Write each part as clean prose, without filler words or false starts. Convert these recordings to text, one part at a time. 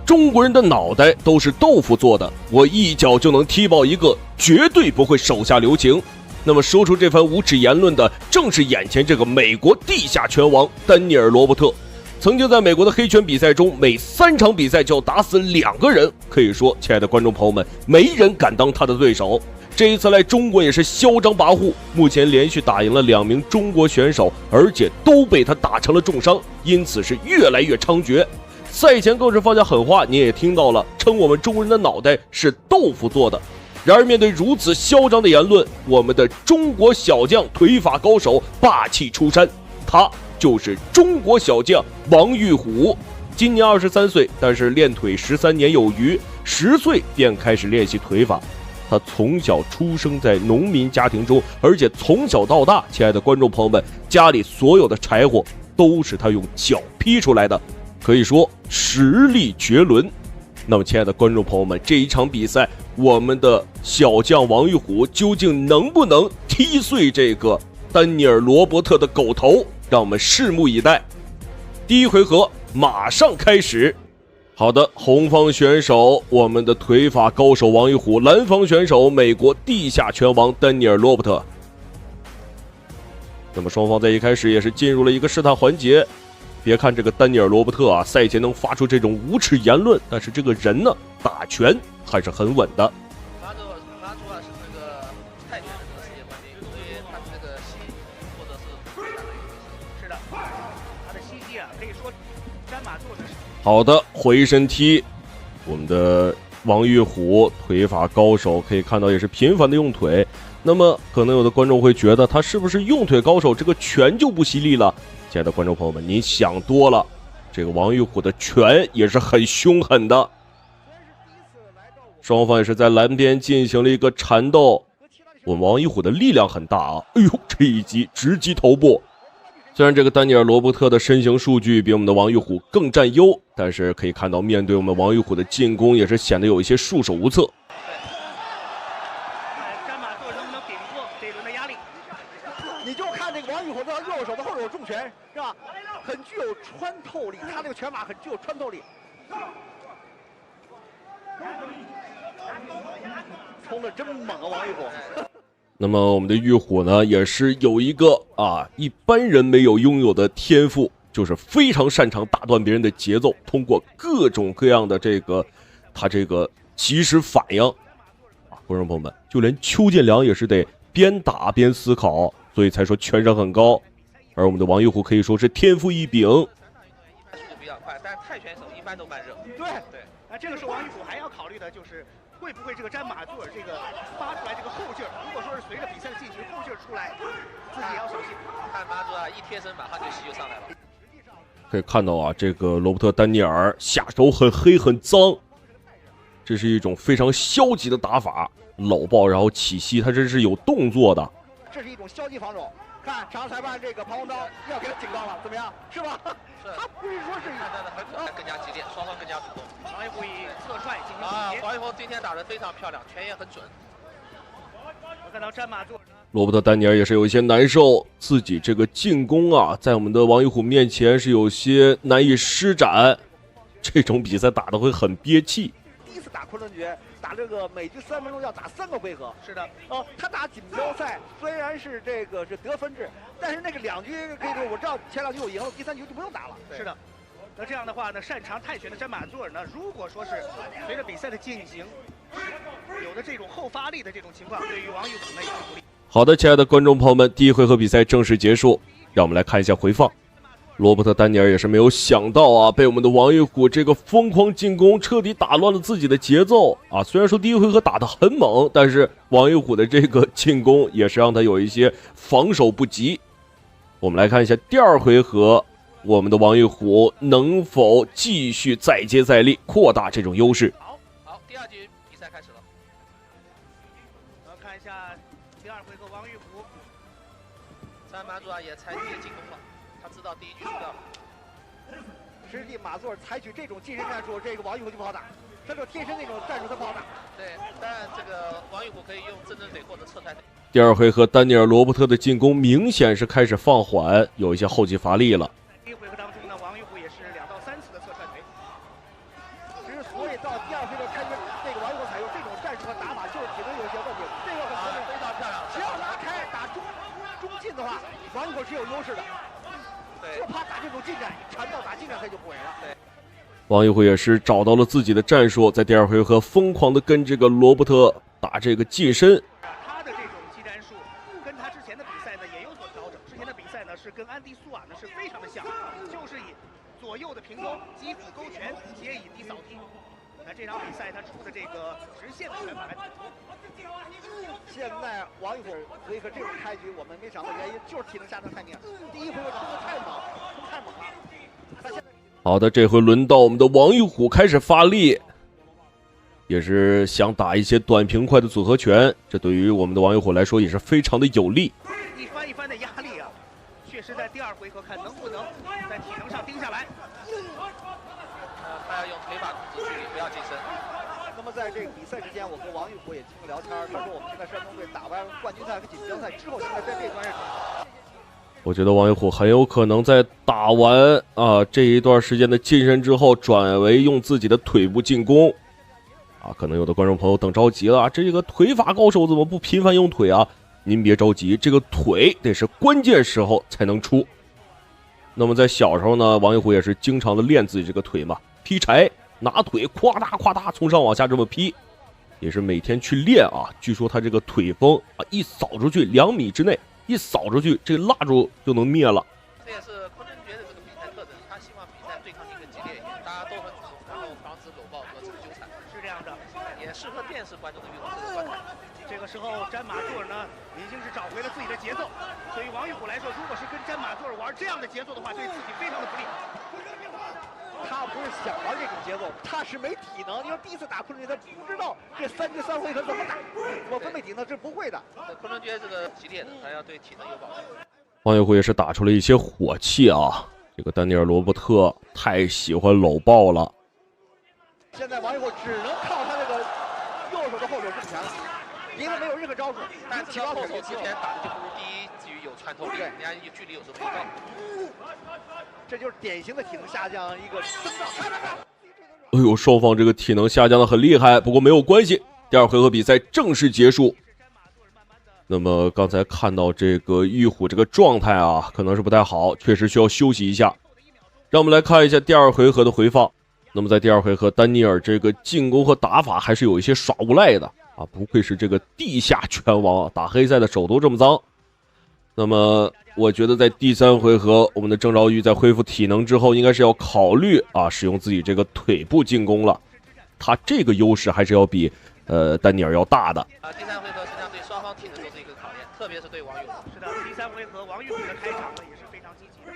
中国人的脑袋都是豆腐做的，我一脚就能踢爆一个，绝对不会手下留情。那麼說出這番無恥言論的，正是眼前這個美國地下拳王丹尼爾·羅伯特。曾經在美國的黑拳比賽中，每3場比賽就要打死2個人，可以說，親愛的觀眾朋友們，沒人敢當他的對手。這一次來中國也是囂張跋扈，目前連續打贏了2名中國選手，而且都被他打成了重傷，因此是越來越猖獗。賽前更是放下狠話，你也聽到了，稱我們中國人的腦袋是豆腐做的。然而面對如此囂張的言論，我們的中國小將腿法高手霸氣出山，他就是中國小將王玉虎。今年23歲，但是練腿13年有餘，10歲便開始練習腿法。他從小出生在農民家庭中，而且從小到大，親愛的觀眾朋友們，家裡所有的柴火都是他用腳劈出來的，可以說實力絕倫。那麼親愛的觀眾朋友們，這一場比賽我們的小將王玉虎究竟能不能踢碎這個丹尼爾·羅伯特的狗頭，讓我們拭目以待。第一回合馬上開始。好的，紅方選手我們的腿法高手王玉虎，藍方選手美國地下拳王丹尼爾·羅伯特。那麼雙方在一開始也是進入了一個試探環節。別看這個丹尼爾·羅伯特啊，賽前能發出這種無恥言論，但是這個人呢，打拳還是很穩的。馬祖是那個泰拳的這個世界冠軍，所以他這個膝或者是腿打的一個是的，他的膝肌啊，可以說詹馬座是。好的，回身踢，我們的王玉虎腿法高手，可以看到也是頻繁的用腿。那麼可能有的觀眾會覺得他是不是用腿高手，這個拳就不犀利了？親愛的觀眾朋友們，您想多了，這個王玉虎的拳也是很兇狠的。雙方也是在欄邊進行了一個纏鬥，我們王玉虎的力量很大啊！哎呦，這一擊直擊頭部。雖然這個丹尼爾·羅伯特的身形數據比我們的王玉虎更佔優，但是可以看到面對我們王玉虎的進攻也是顯得有一些束手無策。你就看这個王玉虎的右手的後手重拳是吧？很具有穿透力，他這個拳法很具有穿透力，衝得真猛啊，王玉虎。那麼我們的玉虎呢，也是有一個一般人沒有擁有的天賦，就是非常擅長打斷別人的節奏，通過各種各樣的他這個及時反應觀眾朋友們，就連邱建良也是得邊打邊思考，所以才說拳商很高。而我們的王玉虎可以說是天賦異稟，速度比較快，但是泰拳手一般都慢熱。对，這個是王玉虎還要考慮的，就是會不會這個詹馬座這個發出來這個後勁兒，如果說是隨着比賽的進行後勁兒出來，自己也要小心。看馬祖一貼身馬上就膝就上來了。可以看到這個羅伯特·丹尼爾下手很黑很髒，這是一種非常消極的打法，摟抱然後起膝，他這是有動作的。這是一種消極防守。看常裁判這個彷徨刀要給他警告了，怎麼樣？是吧？是。他不是說是看他的很更加激烈，雙方更加主動。王玉虎以側踹進行總結。王玉虎今天打得非常漂亮，拳也很準。我看到詹馬座。羅伯特·丹尼爾也是有一些難受，自己這個進攻在我們的王玉虎面前是有些難以施展，這種比賽打得會很憋氣。第一次打崑崙決，打這個每局3分鐘要打3個回合。是的，他打錦標賽雖然是這個是得分制，但是那個2局可以說我知道前2局我贏了，第3局就不用打了。是的，那這樣的話呢，擅長泰拳的詹馬座呢，如果說是隨着比賽的進行，有的這種後發力的這種情況，對於王玉虎呢也是不利。好的，親愛的觀眾朋友們，第一回合比賽正式結束，讓我們來看一下回放。羅伯特·丹尼爾也是沒有想到被我們的王玉虎這個瘋狂進攻徹底打亂了自己的節奏雖然說第一回合打得很猛，但是王玉虎的這個進攻也是讓他有一些防守不及。我們來看一下第二回合，我們的王玉虎能否繼續再接再厲，擴大這種優勢。好，第2局比賽開始了。我們看一下第2回合王玉虎，詹馬座也採取進攻了。知道第1局輸掉了，實際馬座採取這種近身戰術，這個王玉虎就不好打。他这貼身那种戰術他不好打。對，但這個王玉虎可以用正腿或者側腿。第二回合，丹尼爾·羅伯特的進攻明顯是開始放緩，有一些後繼乏力了。第一回合當中呢，王玉虎也是2到3次的側踹腿。之所以到第二回合開始，這個王玉虎採用這種戰術和打法，就是體能有些問題。這個非常漂亮，只要拉開打中近的話，王玉虎是有優勢的。就怕打這種近戰，纏到打近戰他就不穩了。對。王玉虎也是找到了自己的戰術，在第二回合瘋狂的跟這個羅伯特打這個近身。他的這種技戰術跟他之前的比賽呢也有所調整。之前的比賽呢是跟安迪蘇瓦呢是非常的像，就是以左右的平勾、擊子勾拳，皆以低掃踢。那這場比賽他出的這個直線的拳法來突出。現在王玉虎回合這種開局，我們沒想到原因就是體能下降太厲害。第一回合冲得太猛，太猛了。他現在。好的，這回輪到我們的王玉虎開始發力，也是想打一些短平快的組合拳，這對於我們的王玉虎來說也是非常的有利。一番一番的壓力啊，確實在第二回合看能不能在體能上盯下來。他要用腿法控制距離，不要近身。那麼在這個比賽之間，我跟王玉虎也經過聊天，他說我們現在山東隊打完冠軍賽和錦標賽之後，現在在這段日子。我覺得王玉虎很有可能在打完這一段時間的近身之後，轉為用自己的腿部進攻。可能有的觀眾朋友等着急了，這個腿法高手怎麼不頻繁用腿啊？您別着急，這個腿得是關鍵時候才能出。那麼在小時候呢，王玉虎也是經常的練自己這個腿嘛，劈柴拿腿夸嗒夸嗒從上往下這麼劈，也是每天去練啊。據說他這個腿風一掃出去2米之內。一掃出去，這個蠟燭就能滅了。這也是昆仑決的這個比賽特徵，他希望比賽對抗性更激烈一點，大家都很主動，然後防止摟抱和這個糾纏，是這樣的，也適合電視觀眾的運動這個觀看。這個時候，詹馬杜爾呢已經是找回了自己的節奏。對於王玉虎來說，如果是跟詹馬杜爾玩這樣的節奏的話，對自己非常的不利。他不是想玩這種節奏，他是沒體能。因為第一次打昆仑決，他不知道這3局3回合怎麼打，我分配體能是不會的。昆仑決這個激烈的，他要對體能有保證。王玉虎也是打出了一些火氣啊！這個丹尼爾·羅伯特太喜歡摟抱了。現在王玉虎只能靠他這個右手的後手正拳了，別的沒有任何招數。但這個後手之前打的就不如第一局有穿透力，人家距離有時候没到。這就是典型的體能下降一個徵兆。哎呦，雙方這個體能下降的很厲害，不過沒有關係。第二回合比賽正式結束。那麼剛才看到這個玉虎這個狀態啊，可能是不太好，確實需要休息一下。讓我們來看一下第二回合的回放。那麼在第二回合，丹尼爾這個進攻和打法還是有一些耍無賴的啊，不愧是這個地下拳王，打黑賽的手都這麼髒。那麼我覺得在第3回合，我們的鄭昭玉在恢復體能之後，應該是要考慮使用自己這個腿部進攻了。他這個優勢還是要比丹尼爾要大的。第3回合實際上對雙方體能都是一個考驗，特別是對王玉虎。是的，第3回合王玉虎的開場呢也是非常積極的，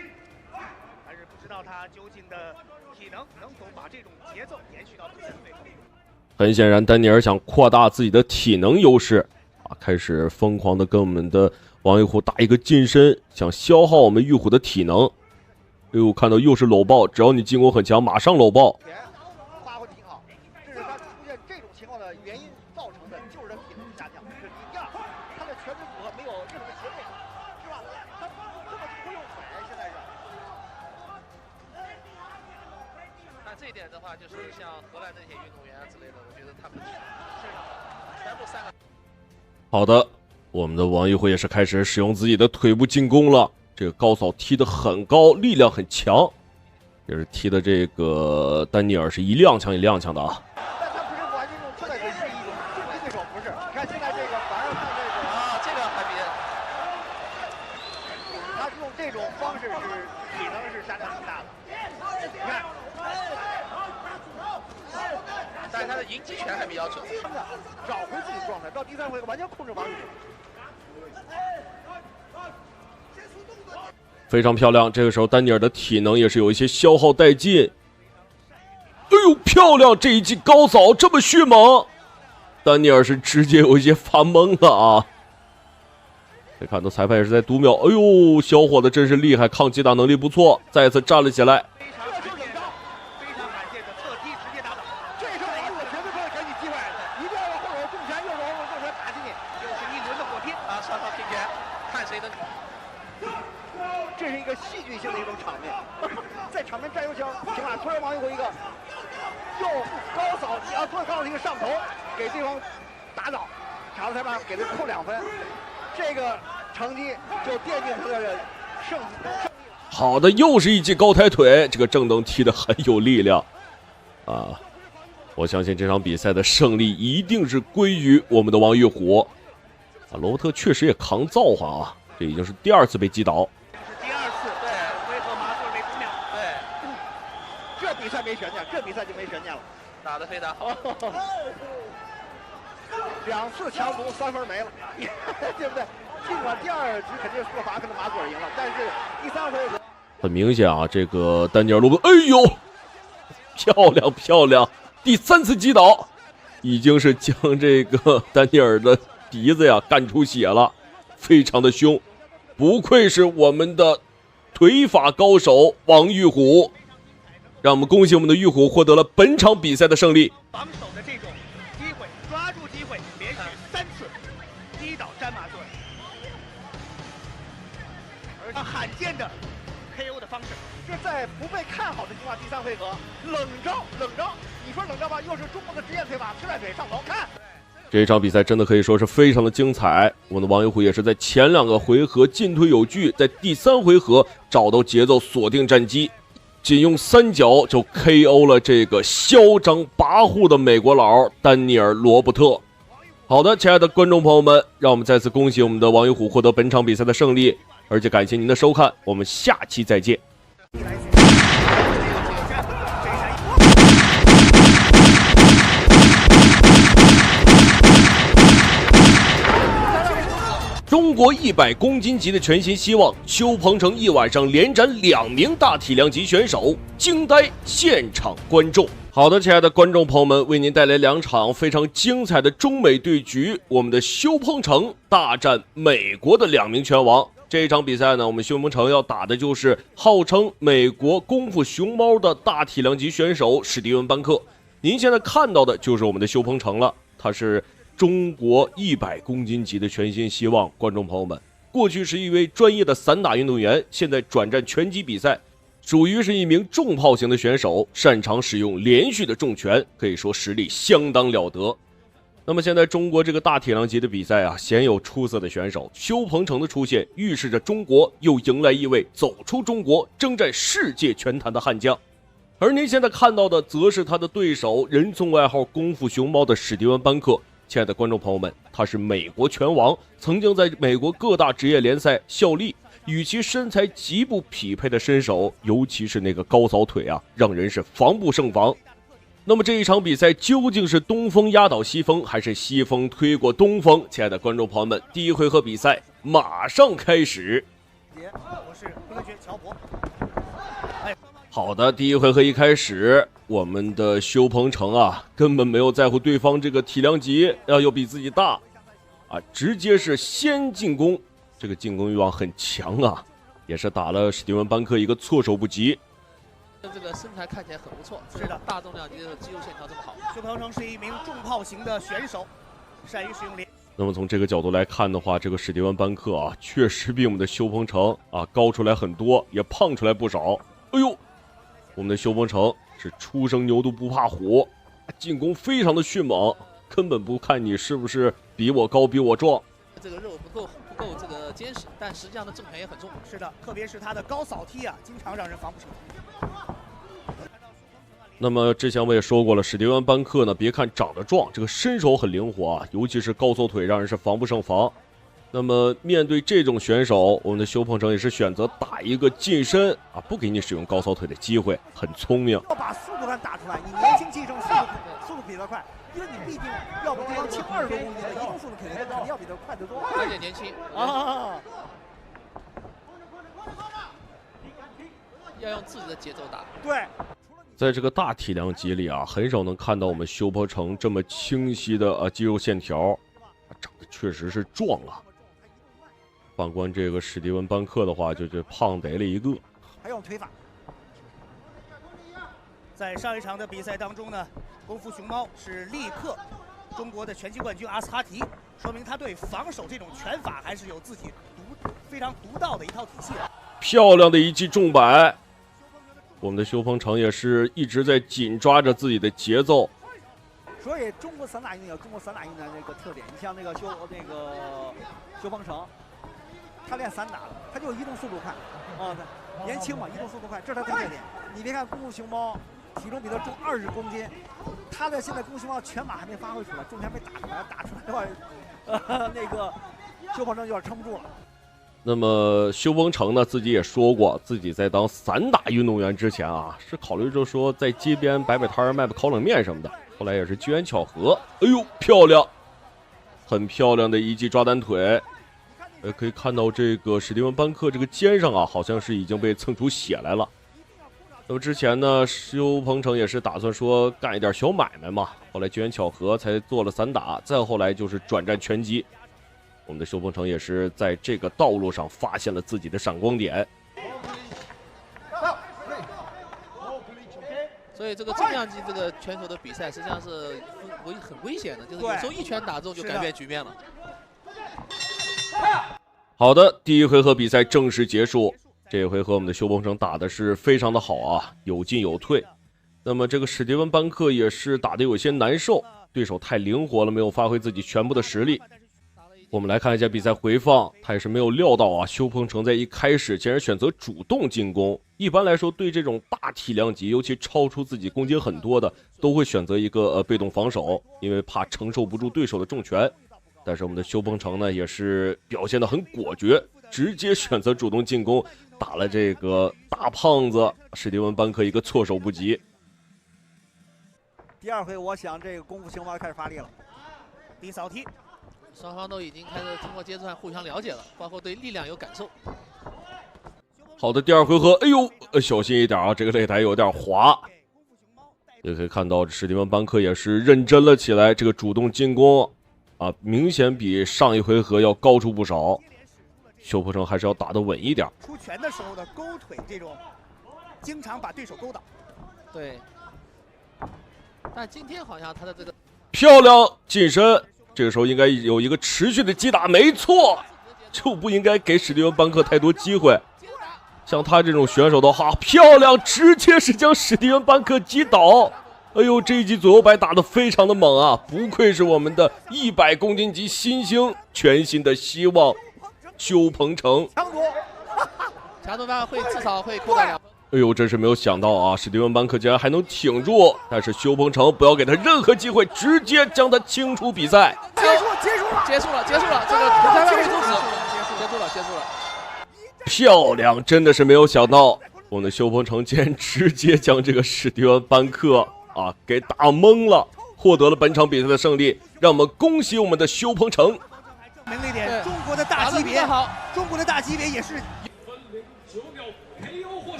但是不知道他究竟的體能能否把這種節奏延續到第3回合。很顯然，丹尼爾想擴大自己的體能優勢開始瘋狂的跟我們的王玉虎打一個近身，想消耗我們玉虎的體能。哎呦，看到又是摟抱，只要你進攻很強，馬上摟抱。发挥挺好，这是他出现这种情况的原因造成的，就是他体能下降。这是第二，他的拳腿组合没有任何的协配，是吧？他根本就不用腿，现在是。那这一點的話，就是像荷蘭這些運動員之類的，我覺得他們是全部3個。好的。我們的王玉虎也是開始使用自己的腿部進攻了，這個高掃踢得很高，力量很強，也是踢的這個丹尼爾是一踉蹌一踉蹌的啊。但他不是完全用侧腿是一種重击对手，不是？你看現在這個反而用這個這個還比他用這種方式是體能是下降挺大的。你看，但是他的迎擊拳還比較準，找回自己狀態，到第3回合完全控制王玉虎。非常漂亮，這個時候丹尼爾的體能也是有一些消耗殆盡。哎呦，漂亮！這一記高掃這麼迅猛，丹尼爾是直接有一些發懵了啊！可以看到裁判也是在讀秒。哎呦，小伙子真是厲害，抗擊打能力不錯，再次站了起來。非常感謝的側踢直接打倒，這時候王玉虎看谁的。这是一个戏剧性的一种场面，在场面站油枪，平了，突然王玉虎一个又高扫，突然高扫一个上头，给对方打倒，查了裁判给他扣2分，这个成绩就奠定他的胜利。好的，又是一记高抬腿，这个郑登踢得很有力量啊！我相信这场比赛的胜利一定是歸於我們的王玉虎啊！羅伯特確實也扛造化啊，這已經是第2次被擊倒。第2次，對，回合麻醉沒5秒，對，這比賽沒懸念，這比賽就沒懸念了，打得非常好。 2次強毒3分沒了，對不對？儘管第2局肯定是個罰，可能馬祖爾贏了，但是第3回合很明顯啊，這個丹尼爾·羅伯，哎呦，漂亮漂亮！第3次擊倒，已經是將這個丹尼爾的鼻子呀幹出血了，非常的兇，不愧是我們的腿法高手王玉虎，讓我們恭喜我們的玉虎獲得了本場比賽的勝利。防守的這種機會，抓住機會，連續3次擊倒詹馬頓，而且罕見的 KO 的方式，是在不被看好的情況，第3回合冷招，你說冷招吧，又是中國的職業腿法，吃帶腿上頭，看。這一場比賽真的可以說是非常的精彩，我們的王玉虎也是在前2個回合進退有據，在第3回合找到節奏，鎖定戰機，僅用3腳就 KO 了這個囂張跋扈的美國佬丹尼爾·羅伯特。好的，親愛的觀眾朋友們，讓我們再次恭喜我們的王玉虎獲得本場比賽的勝利，而且感謝您的收看，我們下期再見。中國100公斤級的全新希望邱鵬程一晚上連斬2名大體量級選手，驚呆現場觀眾。好的，親愛的觀眾朋友們，為您帶來2場非常精彩的中美對局，我們的邱鵬程大戰美國的2名拳王。這一場比賽呢，我們邱鵬程要打的就是號稱美國功夫熊貓的大體量級選手史蒂文·班克。您現在看到的就是我們的邱鵬程了，他是中國100公斤級的全新希望。觀眾朋友們，過去是一位專業的散打運動員，現在轉戰拳擊比賽，屬於是一名重炮型的選手，擅長使用連續的重拳，可以說實力相當了得。那麼現在中國這個大體量級的比賽啊，鮮有出色的選手，邱鵬程的出現預示着中國又迎來一位走出中國征戰世界拳壇的悍將。而您現在看到的則是他的對手，人送外號功夫熊貓的史蒂文·班克。親愛的觀眾朋友們，他是美國拳王，曾經在美國各大職業聯賽效力，與其身材極不匹配的身手，尤其是那個高掃腿啊，讓人是防不勝防。那麼這一場比賽究竟是東風壓倒西風，還是西風推過東風？親愛的觀眾朋友們，第1回合比賽馬上開始。我是科學喬博。好的，第1回合一開始，我們的邱鵬程啊，根本沒有在乎對方這個體量級又比自己大啊，直接是先進攻，這個進攻欲望很強啊，也是打了史蒂文·班克一個措手不及。這個身材看起來很不錯，是的，大重量級的肌肉線條這麼好。邱鵬程是一名重炮型的選手，善於使用連。那麼從這個角度來看的話，這個史蒂文·班克啊，確實比我們的邱鵬程啊高出來很多，也胖出來不少。哎呦！我們的邱鵬程是初生牛犢不怕虎，進攻非常的迅猛，根本不看你是不是比我高比我壯。這個肉不夠這個堅實，但實際上的正拳也很重。是的，特別是他的高掃踢啊，經常讓人防不勝防。那麼之前我也說過了，史蒂文·班克呢，別看長得壯，這個身手很靈活啊，尤其是高掃腿讓人是防不勝防。那麼面對這種選手，我們的邱鵬程也是選擇打一個近身啊，不給你使用高掃腿的機會，很聰明。要把速度感打出來，你年輕氣盛，速度比他快，因為你畢竟要比對方輕20多公斤的，移動速度肯定要比他快得多。而且年輕啊，要用自己的節奏打。對，在這個大體量級裡啊，很少能看到我們邱鵬程這麼清晰的肌肉線條，長得確實是壯啊。反觀這個史蒂文·班克的話，就胖得了一個。還用腿法。在上一場的比賽當中呢，功夫熊貓是立刻中国的拳击冠軍阿斯哈提，說明他對防守這種拳法還是有自己非常獨到的一套體系的。漂亮的一記重擺，我們的修鵬程也是一直在緊抓着自己的節奏。所以中國散打運動有中國散打運动的那個特點，你像那個修鵬程，他練散打了，他就移動速度快，年輕嘛，移動速度快，這是他的特點。你別看功夫熊貓體重比他重20公斤，他的現在功夫熊貓拳法還沒發揮出來，重拳沒打出來，打出來的話，那個修鵬程有點撐不住了。那麼修鹏程呢，自己也說過，自己在当散打運動員之前啊，是考慮着說在街邊擺擺攤兒、賣烤冷面什麼的。後來也是機緣巧合，哎呦，漂亮，很漂亮的一记抓单腿。可以看到这个史蒂文·班克这个肩上啊，好像是已经被蹭出血来了。那么之前呢，修鹏程也是打算说幹一點小買賣嘛，後來機緣巧合才做了散打，再後來就是轉戰拳擊。我們的修鵬程也是在這個道路上發現了自己的閃光點。所以這個重量級這個拳手的比賽實際上是很危險的，就是有時候一拳打中就改變局面了。好的，第一回合比賽正式結束。這一回合我們的修鵬程打的是非常的好啊，有進有退。那麼這個史蒂文·班克也是打得有些難受，對手太靈活了，沒有發揮自己全部的實力。我們來看一下比賽回放，他也是沒有料到啊，修鵬程在一開始竟然選擇主動進攻。一般來說，對這種大體量級，尤其超出自己公斤很多的，都會選擇一個被動防守，因為怕承受不住對手的重拳。但是我們的修鵬程呢，也是表現得很果決，直接選擇主動進攻，打了這個大胖子史蒂文·班克一個措手不及。第二回，我想這個功夫熊貓開始發力了，第掃踢。雙方都已經開始通過接觸互相了解了，包括對力量有感受。好的，第二回合，哎呦，小心一點啊，這個擂台有點滑。也可以看到史蒂文·班克也是認真了起來，這個主動進攻啊，明顯比上一回合要高出不少。修鵬程還是要打得穩一點。出拳的時候的勾腿這種，經常把對手勾倒。對。但今天好像他的這個漂亮近身。這個時候應該有一個持續的擊打，沒錯，就不應該給史蒂文·班克太多機會。像他這種選手的話，漂亮，直接是將史蒂文·班克擊倒。哎呦，這一記左右擺打得非常的猛啊，不愧是我們的100公斤級新星，全新的希望修鵬程。強度範圍會至少會擴大2。哎呦，真是沒有想到啊！史蒂文·班克竟然還能挺住，但是修鵬程不要給他任何機會，直接將他清出比賽。結束了，這個裁判會終止，結束了。漂亮，真的是沒有想到，我們的修鵬程竟然直接將這個史蒂文·班克啊給打懵了，獲得了本場比賽的勝利。讓我們恭喜我們的修鵬程。明了一點，中國的大級別好，中國的大級別也是。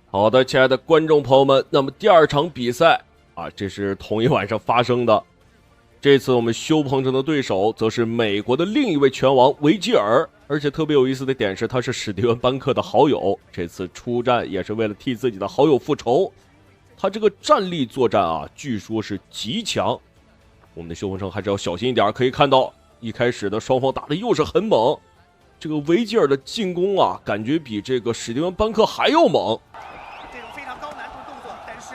好的，親愛的觀眾朋友們，那麼第二場比賽啊，這是同一晚上發生的。這次我們修鵬程的對手則是美國的另一位拳王維吉爾，而且特別有意思的點是，他是史蒂文·班克的好友，這次出戰也是為了替自己的好友復仇。他這個站立作戰啊，據說是極強。我們的修鵬程還是要小心一點，可以看到一開始的雙方打的又是很猛。這個維吉爾的進攻啊，感覺比這個史蒂文·班克還要猛。這種非常高難度動作，但是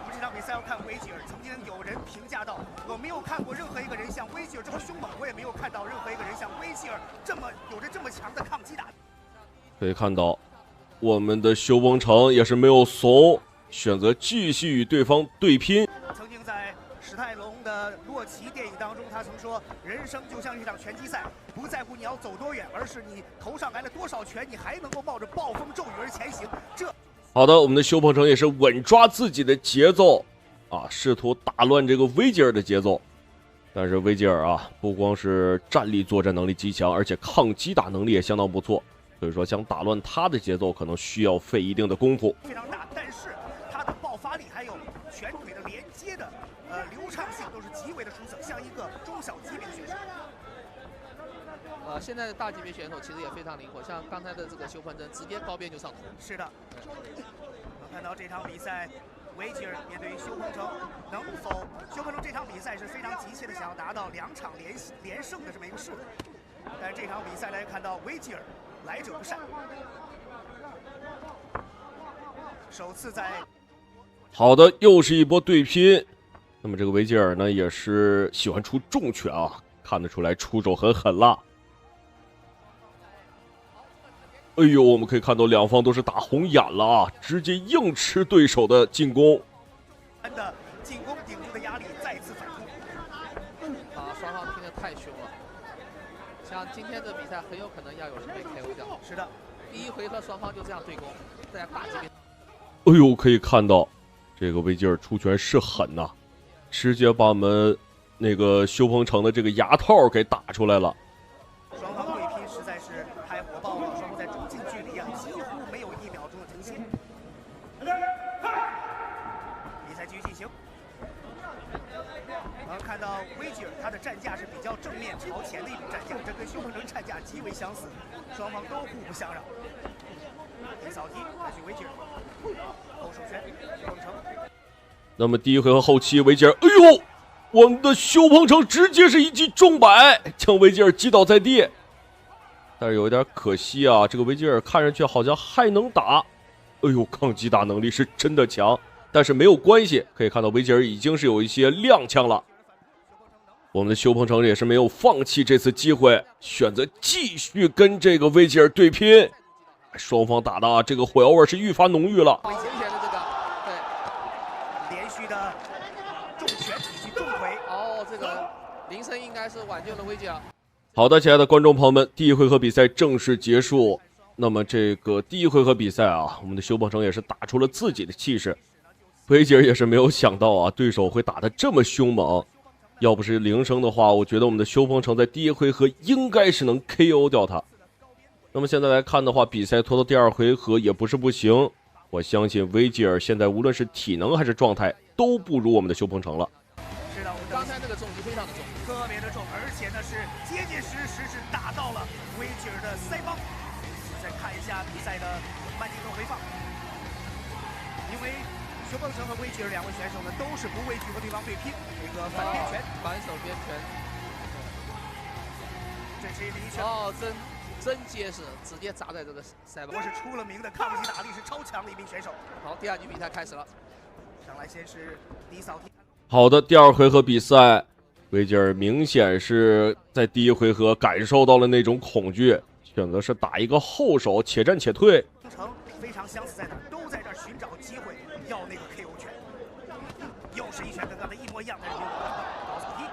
我們這場比賽要看維吉爾。曾經有人評價到，我沒有看過任何一個人像維吉爾這麼兇猛，我也沒有看到任何一個人像維吉爾有着這麼強的抗擊打。可以看到，我們的修鵬程也是沒有慫，選擇繼續與對方對拼。曾經在史泰龍的《洛奇》電影當中，他曾說：“人生就像一場拳擊賽，不在乎你要走多遠，而是你頭上來了多少拳，你還能夠冒着暴風驟雨而前行。”好的，我們的修鵬程也是穩抓自己的節奏啊，試圖打亂這個維吉爾的節奏。但是維吉爾啊，不光是站立作戰能力極強，而且抗擊打能力也相當不錯。所以說，想打亂他的節奏，可能需要費一定的功夫。非常大，但是他的爆發力還有拳腿的連接的流暢性都是極為的出色，像一個中小級別的選手。现在的大级别选手其实也非常灵活，像刚才的这个修鹏程直接高边就上头。是的，能看到这场比赛，维吉尔面对修鹏程，能否修鹏程这场比赛是非常急切的想要达到2场连胜的这么一个数字，但是这场比赛大家看到维吉尔来者不善，首次在。好的，又是一波对拼。那么这个维吉尔呢，也是喜欢出重拳啊，看得出来出手很狠辣。哎呦，我们可以看到两方都是打红眼了啊，直接硬吃对手的进攻。的进攻顶住的压力再次反扑。双方拼得太凶了。像今天的比赛很有可能要有人被 KO 掉。是的，第一回合双方就这样对攻，在大级别。哎呦，可以看到这个维吉尔出拳是狠呐，直接把我们那个修鹏程的这个牙套给打出来了。双方对拼实在是太火爆了，双方在中近距离啊几乎没有1秒钟的停歇。比赛继续进行。能看到维吉尔他的站架是比较正面朝前的一种站架，这跟修鹏程站架极为相似，双方都互不相让。扫踢，来去维吉尔，后手拳，修鹏程。那么第一回合后期，维吉尔，哎呦，我们的修鹏程直接是一击中摆，将维吉尔击倒在地。但是有一点可惜啊，这个维吉爾看上去好像还能打，哎呦，抗击打能力是真的强。但是没有关系，可以看到维吉尔已经是有一些踉蹌了。我们的修鹏程也是没有放弃这次机会，选择继續跟这個維吉爾對拼。雙方打的這個火藥味是愈發濃郁了。危險的這個，對，連續的重拳以及重腿。哦，這個林森應該是挽救了維吉爾。好的，親愛的觀眾朋友們，第一回合比賽正式結束。那麼這個第一回合比賽啊，我們的修鵬程也是打出了自己的氣勢。維吉爾也是沒有想到啊，對手會打得這麼兇猛。要不是鈴聲的話，我覺得我們的修鵬程在第一回合應該是能 KO 掉他。那麼現在來看的話，比賽拖到第二回合也不是不行。我相信維吉爾現在無論是體能還是狀態，都不如我們的修鵬程了。是的，我們剛才那個重擊非常的重，特別的重，而且呢是結結實實是打到了維吉爾的腮幫。再看一下比賽的慢鏡頭回放，因為修鵬程和維吉爾兩位選手呢都是不畏懼和對方對拼，一個反邊拳，反手邊拳，這是一拳，哦，真結實，直接砸在這個腮幫。我是出了名的抗擊打力是超強的一名選手。好，第二局比賽開始了，上來先是低掃踢。好的，第二回合比賽，維吉爾明顯是在第一回合感受到了那種恐懼，選擇是打一個後手，且戰且退。程非常相似在哪，都在這尋找機會要那個 KO 拳，又是一拳跟剛才一模一樣，但是沒有得到倒掃踢。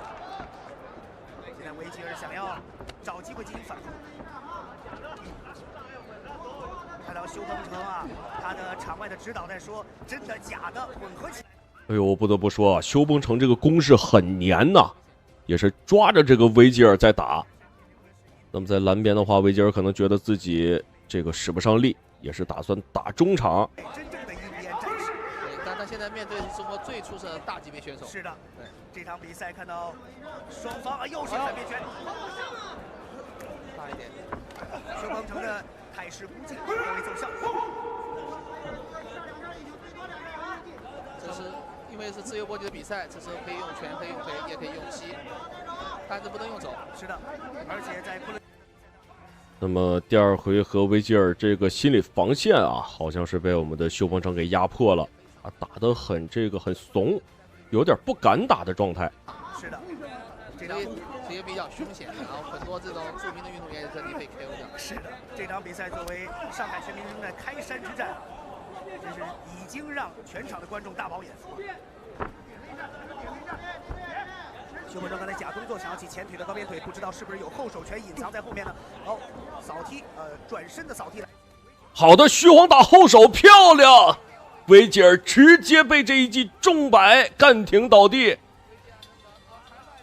現在維吉爾想要找機會進行反撲。看到修鵬程啊，他的場外的指導在說真的假的混合起來。哎呦，不得不說啊，修鵬程這個攻勢很黏吶，也是抓着這個維吉爾在打。那麼在藍邊的話，維吉爾可能覺得自己這個使不上力，也是打算打中場。真正的印第安戰士。對，但他現在面對是中國最出色的大級別選手。是的，對，這場比賽看到雙方啊，又是反邊拳，大一點。修鵬程的態勢不濟，沒有奏效。這是因為是自由搏擊的比賽，這時候可以用拳，可以用腿，也可以用膝，但是不能用肘。是的，而且在那麼第二回合維吉爾這個心理防線啊，好像是被我們的修鵬程給壓迫了啊，打得很很慫，有點不敢打的狀態。是的，這個比較兇險，然後很多這種著名的運動員在這裡被 KO 掉。是的，這場比賽作為上海全明星的開山之戰，真是已經讓全場的觀眾大飽眼。修鵬程剛才假動作想要起前腿的高邊腿，不知道是不是有後手拳隱藏在後面呢？好，掃踢，轉身的掃踢來。好的，虛晃打後手，漂亮！維吉爾直接被這一擊中擺，幹挺倒地，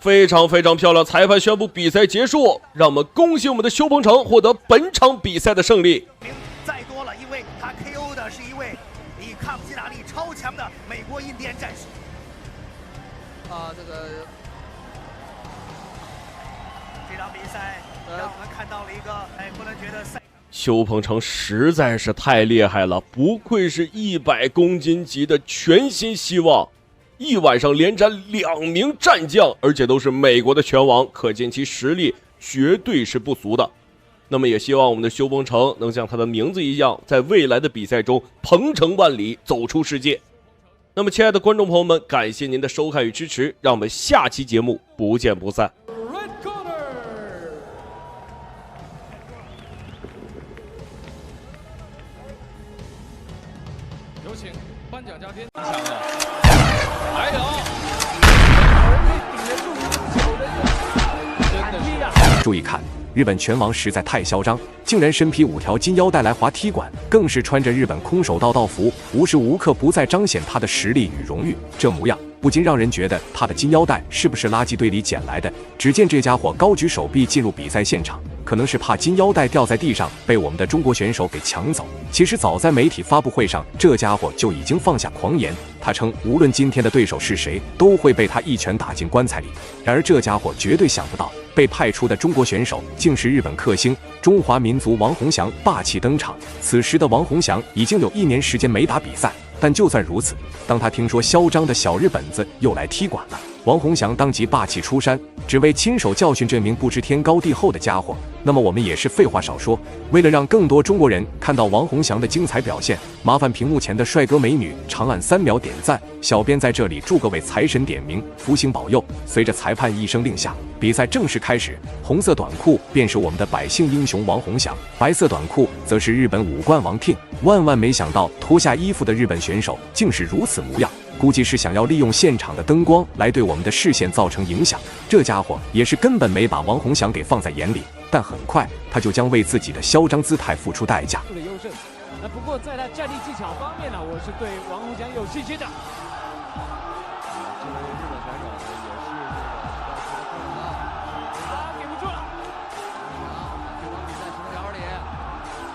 非常漂亮。裁判宣布比賽結束，讓我們恭喜我們的修鵬程獲得本場比賽的勝利。再多了，因為他 KO 的是一位以抗擊打力超強的美國印第安戰士。場比赛讓我們看到了一個不能覺得賽。邱鵬程實在是太厲害了，不愧是100公斤級的全新希望，一晚上連斩2名戰將，而且都是美國的拳王，可見其實力絕對是不俗的。那麼也希望我們的邱鵬程能像他的名字一樣，在未來的比赛中鵬程萬里，走出世界。那麼亲愛的觀眾朋友們，感謝您的收看與支持，讓我們下期節目不見不散。有請颁奖嘉宾。还有，注意看，日本拳王实在太嚣张，竟然身披5条金腰带来滑踢馆，更是穿着日本空手道道服，无时无刻不在彰显他的實力與榮譽。這模樣不禁讓人覺得他的金腰帶是不是垃圾堆裡撿來的？只見這家伙高舉手臂進入比賽現場，可能是怕金腰帶掉在地上被我們的中國選手給搶走。其實早在媒體發布會上，這家伙就已經放下狂言，他稱無論今天的對手是誰，都會被他一拳打進棺材裡。然而這家伙絕對想不到，被派出的中國選手竟是日本克星中華民族王洪祥霸氣登場。此時的王洪祥已經有1年時間沒打比賽，但就算如此，當他聽說囂張的小日本子又來踢館了，王洪祥當即霸氣出山，只為親手教訓這名不知天高地厚的家伙。那麼我們也是廢話少說，為了讓更多中國人看到王洪祥的精彩表現，麻煩屏幕前的帥哥美女長按3秒點讚。小編在這裡祝各位財神點名，福星保佑。隨着裁判一聲令下，比賽正式開始。紅色短褲便是我們的百姓英雄王洪祥，白色短褲則是日本武冠王挺。萬萬沒想到，脫下衣服的日本選手竟是如此模樣，估計是想要利用現場的燈光來對我們的視線造成影響。這家伙也是根本沒把王洪祥給放在眼裡，但很快他就將為自己的囂張姿態付出代價。不過在他站立技巧方面呢，我是對王洪祥有信心的。给不住了。比赛成条里，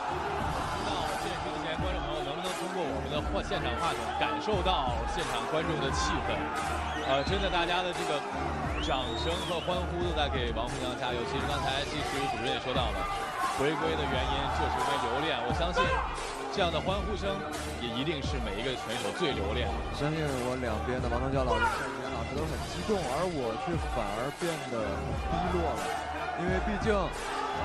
不知道电视机前观众朋友能不能通过我们的现场话筒感受到现场观众的气氛。真的，大家的这个掌聲和歡呼都在給王洪祥加油。其實剛才技術主任也說到了，回歸的原因就是因為留戀。我相信這樣的歡呼聲也一定是每一個選手最留戀。相信我兩邊的王東教老師、夏雨老師都很激動，而我卻反而變得低落了，因為畢竟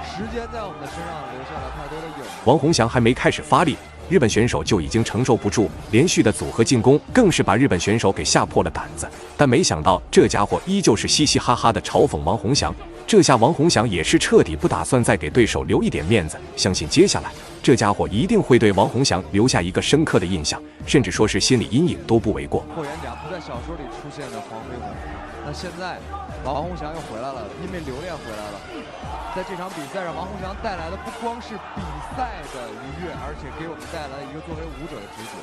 時間在我們的身上留下了太多的影子。王洪祥還沒開始發力，日本選手就已經承受不住，連續的組合進攻更是把日本選手給嚇破了膽子。但沒想到這家伙依舊是嘻嘻哈哈的嘲諷王洪祥，這下王洪祥也是徹底不打算再給對手留一點面子，相信接下來這家伙一定會對王洪祥留下一個深刻的印象，甚至說是心理陰影都不為過。霍元甲不在小說裡出現的黃飛鴻，那現在王洪祥又回來了，因為留戀回來了。在這場比賽上，王洪祥帶來的不光是比賽的愉悅，而且給我們帶來了一個作為舞者的直覺。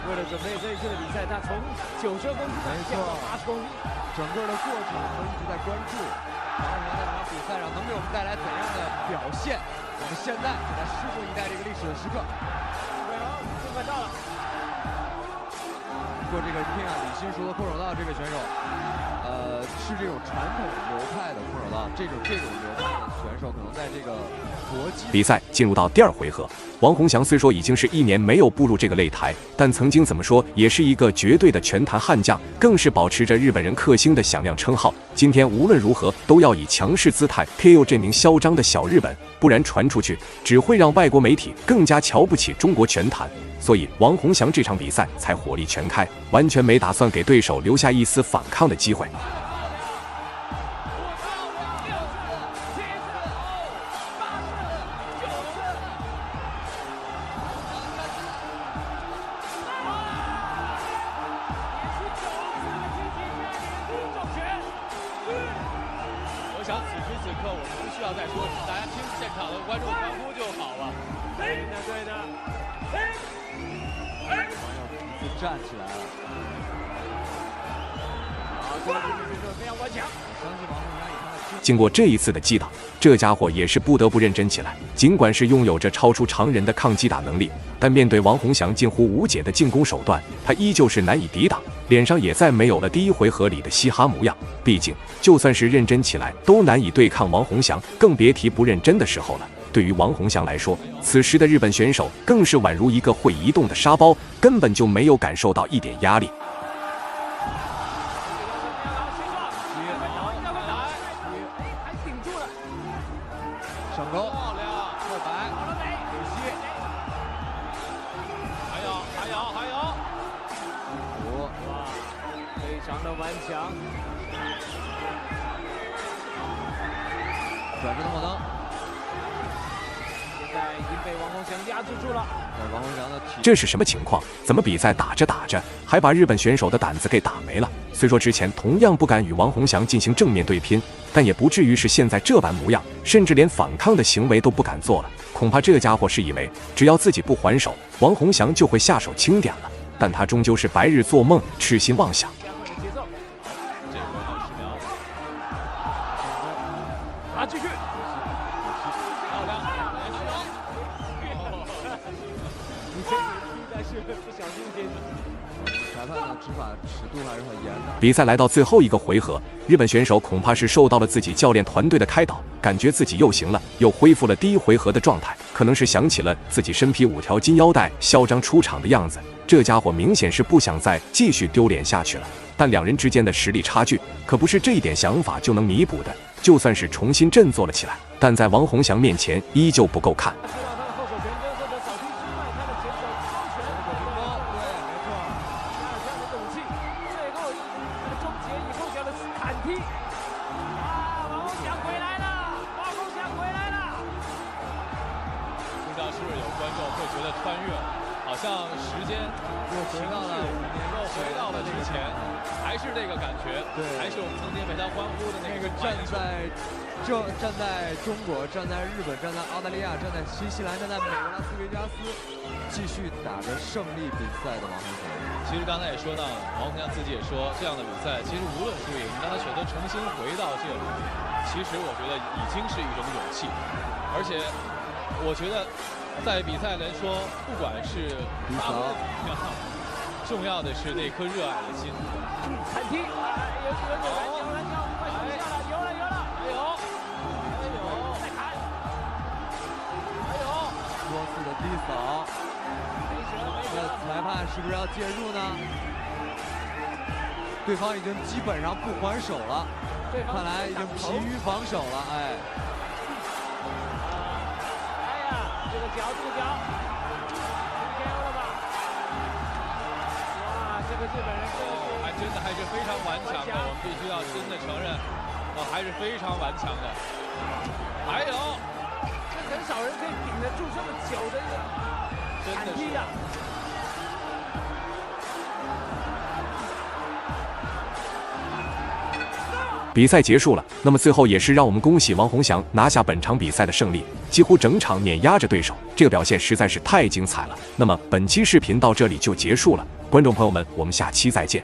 為了準備這一次的比賽，他從90公斤降到80公斤，整個的過程我們一直在關注王洪祥在這場比賽上能給我們帶來怎樣的表現。我們現在就來拭目以待這個歷史的時刻。就快到了。不過這個天啊，李新說的空手道這位選手，是這種傳統流派的空手道，這種流派的選手可能在這個搏擊。比賽進入到第2回合，王洪祥雖說已經是1年沒有步入這個擂台，但曾經怎麼說也是一個絕對的拳壇悍將，更是保持着日本人克星的響亮稱號。今天無論如何都要以強勢姿態 KO 這名囂張的小日本，不然傳出去只會讓外國媒體更加瞧不起中國拳壇。所以王洪祥這場比賽才火力全開，完全沒打算給對手留下一絲反抗的機會。我想此時此刻我們不需要再說什麼，大家聽現場的觀眾歡呼就好了。對的。站起來了，好，這個選手非常頑強。我相信王洪祥以他的天經過這一次的擊倒，這家伙也是不得不認真起來。儘管是擁有着超出常人的抗擊打能力，但面對王洪祥近乎無解的進攻手段，他依舊是難以抵擋，臉上也再沒有了第一回合裡的嘻哈模樣。畢竟，就算是認真起來，都難以對抗王洪祥，更別提不認真的時候了。對於王洪祥來說，此時的日本選手更是宛如一個會移動的沙包，根本就沒有感受到一點壓力。上勾，漂亮，后摆，可惜。還有，哇，非常的顽強。转身的后蹬，现在已經被王洪祥壓制住了。王洪祥的體，這是什麼情況？怎麼比賽打着打着，還把日本選手的膽子給打沒了？雖說之前同樣不敢與王洪祥進行正面對拼，但也不至於是現在這般模樣，甚至連反抗的行為都不敢做了。恐怕這家伙是以為只要自己不還手，王洪祥就會下手輕點了。但他終究是白日做夢，痴心妄想。繼續，漂亮！你這應該是不小心間。裁判的執法尺度還是很嚴的。比賽來到最後一個回合，日本選手恐怕是受到了自己教練團隊的開導，感覺自己又行了，又恢復了第一回合的狀態。可能是想起了自己身披5條金腰帶，囂張出場的樣子。這家伙明顯是不想再繼續丟臉下去了。但兩人之間的實力差距，可不是這一點想法就能彌補的。就算是重新振作了起來，但在王洪祥面前依舊不夠看。好像時間又回到了之前，還是那個感覺，對，還是我們曾經為他歡呼的那個站在中國、站在日本、站在澳大利亞、站在新西蘭、站在美國拉斯維加斯，繼續打着勝利比賽的王洪祥。其實剛才也說到了，王洪祥自己也說，這樣的比賽其實無論輸贏，當他選擇重新回到這裡，其實我覺得已經是一種勇氣，而且我覺得。在比賽來說，不管是打不怎麼樣，重要的是那顆熱愛的心。砍踢，有快速下了，再砍，還有多次的低掃，那裁判是不是要介入呢？對方已經基本上不還手了，看來已經疲於防守了，哎。這個腳，PKO 了吧？哇，這個日本人還是非常頑強的，我們必須要真的承認，還是非常頑強的。還有，這很少人可以頂得住這麼久的一個砍踢啊！比賽結束了，那麼最後也是讓我們恭喜王洪祥拿下本場比賽的勝利，幾乎整場碾壓着對手，這個表現實在是太精彩了。那麼本期視頻到這裡就結束了，觀眾朋友們，我們下期再見。